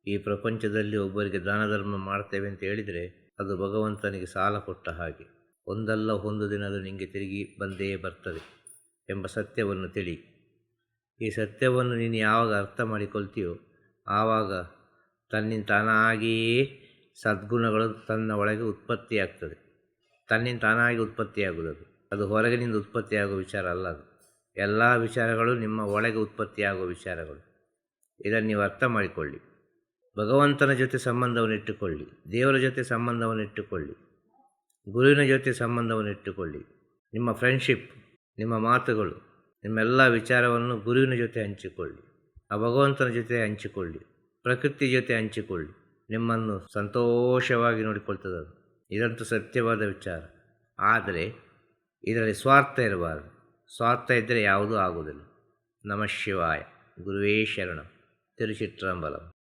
ಈ ಪ್ರಪಂಚದಲ್ಲಿ ಒಬ್ಬರಿಗೆ ದಾನ ಧರ್ಮ ಮಾಡ್ತೇವೆ ಅಂತ ಹೇಳಿದರೆ ಅದು ಭಗವಂತನಿಗೆ ಸಾಲ ಕೊಟ್ಟ ಹಾಗೆ. ಒಂದಲ್ಲ ಒಂದು ದಿನ ಅದು ನಿಮಗೆ ತಿರುಗಿ ಬಂದೇ ಬರ್ತದೆ ಎಂಬ ಸತ್ಯವನ್ನು ತಿಳಿ. ಈ ಸತ್ಯವನ್ನು ನೀನು ಯಾವಾಗ ಅರ್ಥ ಮಾಡಿಕೊಳ್ತೀಯೋ ಆವಾಗ ತನ್ನಿಂದ ತಾನಾಗಿಯೇ ಸದ್ಗುಣಗಳು ತನ್ನ ಒಳಗೆ ಉತ್ಪತ್ತಿಯಾಗ್ತದೆ. ತನ್ನಿಂದ ತಾನಾಗಿ ಉತ್ಪತ್ತಿಯಾಗುವುದು ಅದು ಹೊರಗಿನಿಂದ ಉತ್ಪತ್ತಿಯಾಗುವ ವಿಚಾರ ಅಲ್ಲ. ಅದು ಎಲ್ಲ ವಿಚಾರಗಳು ನಿಮ್ಮ ಒಳಗೆ ಉತ್ಪತ್ತಿಯಾಗುವ ವಿಚಾರಗಳು. ಇದನ್ನು ನೀವು ಅರ್ಥ ಮಾಡಿಕೊಳ್ಳಿ. ಭಗವಂತನ ಜೊತೆ ಸಂಬಂಧವನ್ನು ಇಟ್ಟುಕೊಳ್ಳಿ, ದೇವರ ಜೊತೆ ಸಂಬಂಧವನ್ನು ಇಟ್ಟುಕೊಳ್ಳಿ, ಗುರುವಿನ ಜೊತೆ ಸಂಬಂಧವನ್ನು ಇಟ್ಟುಕೊಳ್ಳಿ. ನಿಮ್ಮ ಫ್ರೆಂಡ್ಶಿಪ್, ನಿಮ್ಮ ಮಾತುಗಳು, ನಿಮ್ಮೆಲ್ಲ ವಿಚಾರವನ್ನು ಗುರುವಿನ ಜೊತೆ ಹಂಚಿಕೊಳ್ಳಿ, ಆ ಭಗವಂತನ ಜೊತೆ ಹಂಚಿಕೊಳ್ಳಿ, ಪ್ರಕೃತಿ ಜೊತೆ ಹಂಚಿಕೊಳ್ಳಿ. ನಿಮ್ಮನ್ನು ಸಂತೋಷವಾಗಿ ನೋಡಿಕೊಳ್ತದೆ ಅದು. ಇದಂತೂ ಸತ್ಯವಾದ ವಿಚಾರ. ಆದರೆ ಇದರಲ್ಲಿ ಸ್ವಾರ್ಥ ಇರಬಾರದು. ಸ್ವಾರ್ಥ ಇದ್ದರೆ ಯಾವುದೂ ಆಗುವುದಿಲ್ಲ. ನಮಃ ಶಿವಾಯ. ಗುರುವೇ ಶರಣಂ. ತಿರುಚಿಟ್ರಂಬಲಂ.